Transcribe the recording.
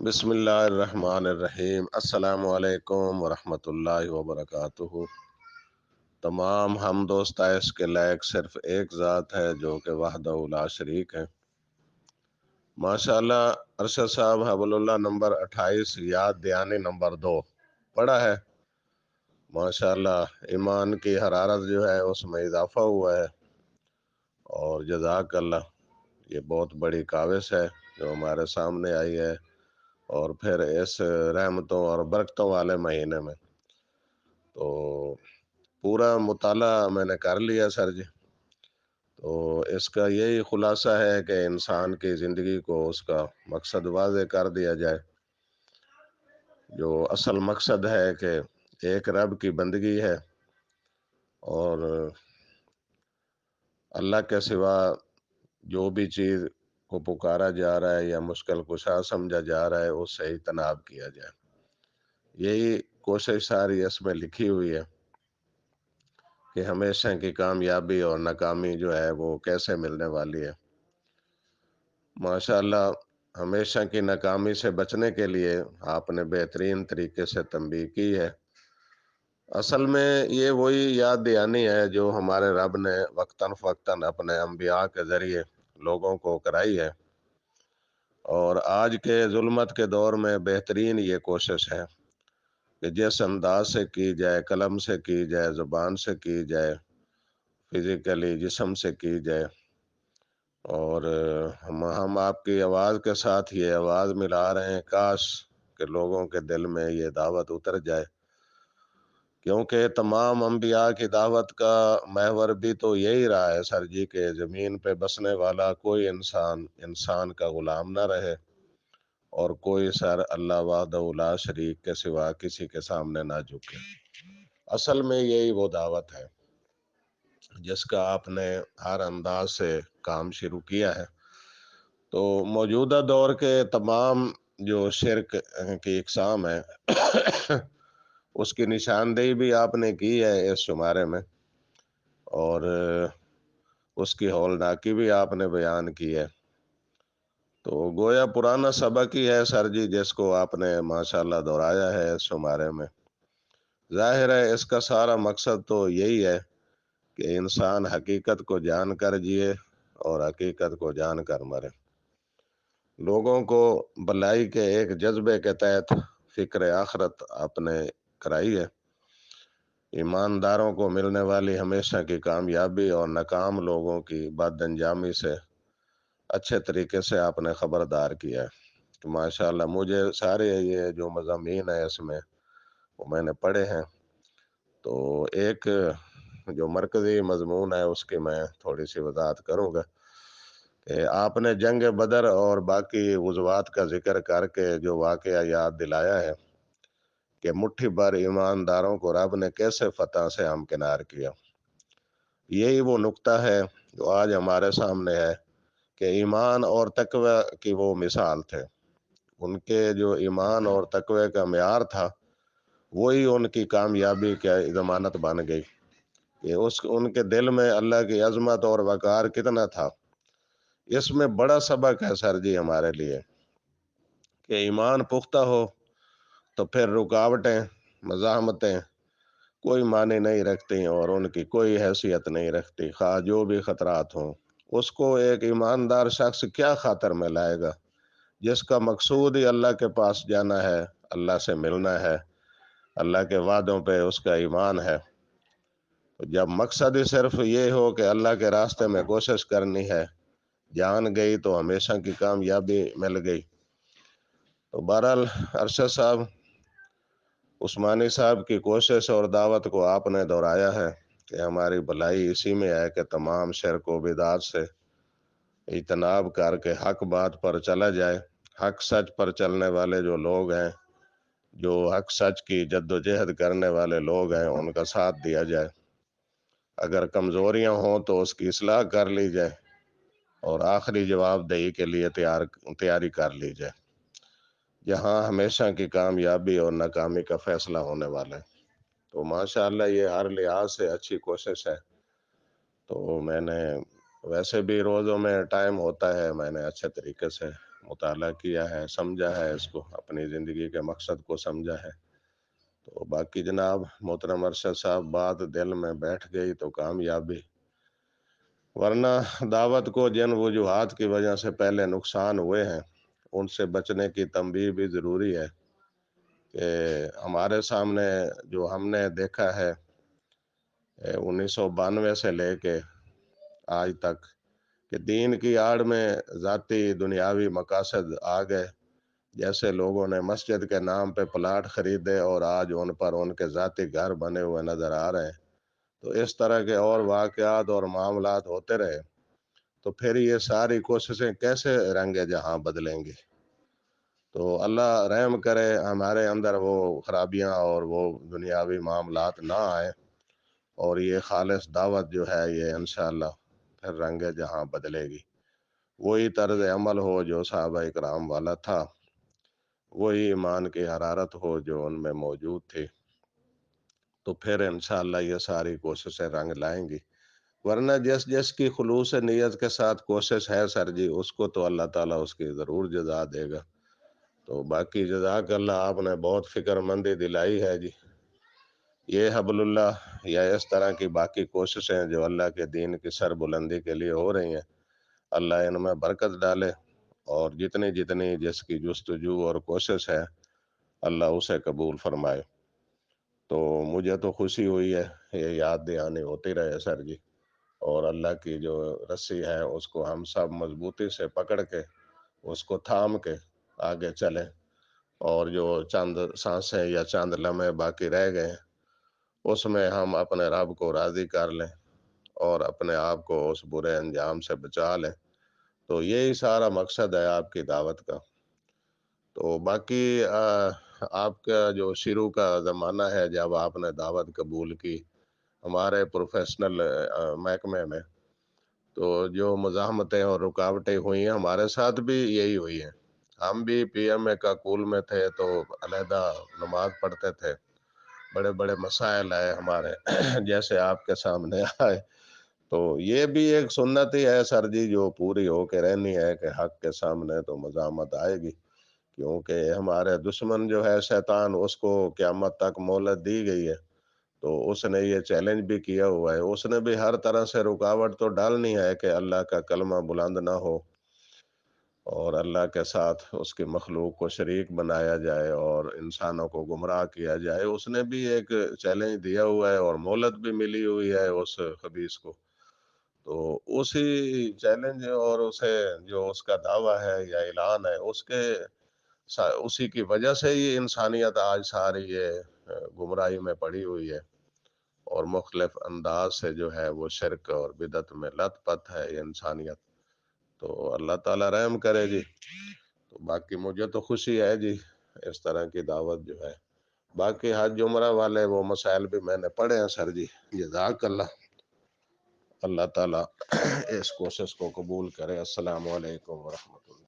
بسم اللہ الرحمن الرحیم۔ السلام علیکم ورحمۃ اللہ وبرکاتہ۔ تمام حمد و ستائش کے لائق صرف ایک ذات ہے جو کہ وحدہ لا شریک ہے۔ ماشاء اللہ، ارشد صاحب حبل اللہ نمبر 28 یاد دہانی نمبر 2 پڑھا ہے۔ ماشاء اللہ، ایمان کی حرارت جو ہے اس میں اضافہ ہوا ہے، اور جزاک اللہ، یہ بہت بڑی کاوش ہے جو ہمارے سامنے آئی ہے، اور پھر اس رحمتوں اور برکتوں والے مہینے میں تو پورا مطالعہ میں نے کر لیا سر جی۔ تو اس کا یہی خلاصہ ہے کہ انسان کی زندگی کو اس کا مقصد واضح کر دیا جائے، جو اصل مقصد ہے کہ ایک رب کی بندگی ہے، اور اللہ کے سوا جو بھی چیز کو پکارا جا رہا ہے یا مشکل کشا سمجھا جا رہا ہے اس سے اجتناب کیا جائے۔ یہی کوشش ساری اس میں لکھی ہوئی ہے کہ ہمیشہ کی کامیابی اور ناکامی جو ہے وہ کیسے ملنے والی ہے۔ ماشاءاللہ، ہمیشہ کی ناکامی سے بچنے کے لیے آپ نے بہترین طریقے سے تنبیہ کی ہے۔ اصل میں یہ وہی یاد دہانی ہے جو ہمارے رب نے وقتاً فوقتاً اپنے انبیاء کے ذریعے لوگوں کو کرائی ہے، اور آج کے ظلمت کے دور میں بہترین یہ کوشش ہے کہ جس انداز سے کی جائے، قلم سے کی جائے، زبان سے کی جائے، فزیکلی جسم سے کی جائے، اور ہم آپ کی آواز کے ساتھ یہ آواز ملا رہے ہیں، کاش کہ لوگوں کے دل میں یہ دعوت اتر جائے، کیونکہ تمام انبیاء کی دعوت کا محور بھی تو یہی رہا ہے سر جی کہ زمین پہ بسنے والا کوئی انسان کا غلام نہ رہے، اور کوئی سر اللہ وحدہ لا شریک کے سوا کسی کے سامنے نہ جھکے۔ اصل میں یہی وہ دعوت ہے جس کا آپ نے ہر انداز سے کام شروع کیا ہے۔ تو موجودہ دور کے تمام جو شرک کی اقسام ہے اس کی نشاندہی بھی آپ نے کی ہے اس شمارے میں، اور اس کی ہولناکی بھی آپ نے بیان کی ہے۔ تو گویا پرانا سبق ہی ہے سر جی جس کو آپ نے ماشاءاللہ دہرایا ہے اس شمارے میں۔ ظاہر ہے اس کا سارا مقصد تو یہی ہے کہ انسان حقیقت کو جان کر جیے اور حقیقت کو جان کر مرے۔ لوگوں کو بلائی کے ایک جذبے کے تحت فکر آخرت آپ نے کرائی ہے۔ ایمانداروں کو ملنے والی ہمیشہ کی کامیابی اور ناکام لوگوں کی بد انجامی سے اچھے طریقے سے آپ نے خبردار کیا ہے۔ تو ماشاءاللہ مجھے سارے یہ جو مضامین ہیں اس میں وہ میں نے پڑھے ہیں، تو ایک جو مرکزی مضمون ہے اس کی میں تھوڑی سی وضاحت کروں گا کہ آپ نے جنگ بدر اور باقی غزوات کا ذکر کر کے جو واقعہ یاد دلایا ہے کہ مٹھی بھر ایمانداروں کو رب نے کیسے فتح سے ہمکنار کیا۔ یہی وہ نقطہ ہے جو آج ہمارے سامنے ہے کہ ایمان اور تقوی کی وہ مثال تھے۔ ان کے جو ایمان اور تقوی کا معیار تھا وہی ان کی کامیابی کی ضمانت بن گئی کہ ان کے دل میں اللہ کی عظمت اور وقار کتنا تھا۔ اس میں بڑا سبق ہے سر جی ہمارے لیے کہ ایمان پختہ ہو تو پھر رکاوٹیں، مزاحمتیں کوئی معنی نہیں رکھتی، اور ان کی کوئی حیثیت نہیں رکھتی، خواہ جو بھی خطرات ہوں۔ اس کو ایک ایماندار شخص کیا خاطر میں لائے گا جس کا مقصود ہی اللہ کے پاس جانا ہے، اللہ سے ملنا ہے، اللہ کے وعدوں پہ اس کا ایمان ہے۔ جب مقصد ہی صرف یہ ہو کہ اللہ کے راستے میں کوشش کرنی ہے، جان گئی تو ہمیشہ کی کامیابی مل گئی۔ تو بہرحال ارشد صاحب، عثمانی صاحب کی کوشش اور دعوت کو آپ نے دہرایا ہے کہ ہماری بھلائی اسی میں ہے کہ تمام شرک و بدعات سے اجتناب کر کے حق بات پر چلا جائے۔ حق سچ پر چلنے والے جو لوگ ہیں، جو حق سچ کی جد و جہد کرنے والے لوگ ہیں، ان کا ساتھ دیا جائے۔ اگر کمزوریاں ہوں تو اس کی اصلاح کر لی جائے، اور آخری جواب دہی کے لیے تیاری کر لی جائے، جہاں ہمیشہ کی کامیابی اور ناکامی کا فیصلہ ہونے والا ہے۔ تو ماشاءاللہ یہ ہر لحاظ سے اچھی کوشش ہے۔ تو میں نے ویسے بھی روزوں میں ٹائم ہوتا ہے، میں نے اچھے طریقے سے مطالعہ کیا ہے، سمجھا ہے، اس کو اپنی زندگی کے مقصد کو سمجھا ہے۔ تو باقی جناب محترم ارشد صاحب، بات دل میں بیٹھ گئی تو کامیابی، ورنہ دعوت کو جن وجوہات کی وجہ سے پہلے نقصان ہوئے ہیں ان سے بچنے کی تنبیہ بھی ضروری ہے کہ ہمارے سامنے جو ہم نے دیکھا ہے 1992 سے لے کے آج تک کہ دین کی آڑ میں ذاتی دنیاوی مقاصد آ گئے، جیسے لوگوں نے مسجد کے نام پہ پلاٹ خریدے اور آج ان پر ان کے ذاتی گھر بنے ہوئے نظر آ رہے ہیں۔ تو اس طرح کے اور واقعات اور معاملات ہوتے رہے تو پھر یہ ساری کوششیں کیسے رنگ جہاں بدلیں گی؟ تو اللہ رحم کرے ہمارے اندر وہ خرابیاں اور وہ دنیاوی معاملات نہ آئے، اور یہ خالص دعوت جو ہے یہ انشاءاللہ پھر رنگ جہاں بدلے گی۔ وہی طرز عمل ہو جو صحابہ اکرام والا تھا، وہی ایمان کی حرارت ہو جو ان میں موجود تھی، تو پھر انشاءاللہ یہ ساری کوششیں رنگ لائیں گی۔ ورنہ جس جس کی خلوص نیت کے ساتھ کوشش ہے سر جی، اس کو تو اللہ تعالیٰ اس کی ضرور جزا دے گا۔ تو باقی جزاک اللہ، آپ نے بہت فکر مندی دلائی ہے جی۔ یہ حبل اللہ یا اس طرح کی باقی کوششیں جو اللہ کے دین کی سر بلندی کے لیے ہو رہی ہیں، اللہ ان میں برکت ڈالے، اور جتنی جتنی جس کی جستجو اور کوشش ہے اللہ اسے قبول فرمائے۔ تو مجھے تو خوشی ہوئی ہے، یہ یاد دہانی ہوتی رہے سر جی، اور اللہ کی جو رسی ہے اس کو ہم سب مضبوطی سے پکڑ کے اس کو تھام کے آگے چلیں، اور جو چند سانسیں یا چند لمحے باقی رہ گئے ہیں اس میں ہم اپنے رب کو راضی کر لیں اور اپنے آپ کو اس برے انجام سے بچا لیں۔ تو یہی سارا مقصد ہے آپ کی دعوت کا۔ تو باقی آپ کا جو شروع کا زمانہ ہے جب آپ نے دعوت قبول کی ہمارے پروفیشنل محکمے میں، تو جو مزاحمتیں اور رکاوٹیں ہوئی ہیں ہمارے ساتھ بھی یہی ہوئی ہیں۔ ہم بھی پی ایم اے کا کول میں تھے تو علیحدہ نماز پڑھتے تھے، بڑے بڑے مسائل آئے ہمارے جیسے آپ کے سامنے آئے، تو یہ بھی ایک سنت ہی ہے سر جی جو پوری ہو کے رہنی ہے کہ حق کے سامنے تو مزاحمت آئے گی، کیونکہ ہمارے دشمن جو ہے شیطان، اس کو قیامت تک مہلت دی گئی ہے، تو اس نے یہ چیلنج بھی کیا ہوا ہے، اس نے بھی ہر طرح سے رکاوٹ تو ڈالنی ہے کہ اللہ کا کلمہ بلند نہ ہو اور اللہ کے ساتھ اس کی مخلوق کو شریک بنایا جائے اور انسانوں کو گمراہ کیا جائے۔ اس نے بھی ایک چیلنج دیا ہوا ہے اور مہلت بھی ملی ہوئی ہے اس خبیث کو۔ تو اسی چیلنج اور اسے جو اس کا دعویٰ ہے یا اعلان ہے اسی کی وجہ سے یہ انسانیت آج ساری یہ گمراہی میں پڑی ہوئی ہے، اور مختلف انداز سے جو ہے وہ شرک اور بدعت میں لت پت ہے یہ انسانیت۔ تو اللہ تعالیٰ رحم کرے جی۔ تو باقی مجھے تو خوشی ہے جی اس طرح کی دعوت جو ہے۔ باقی حج عمرہ والے وہ مسائل بھی میں نے پڑھے ہیں سر جی، جزاک اللہ، اللہ تعالیٰ اس کوشش کو قبول کرے۔ السلام علیکم ورحمۃ اللہ۔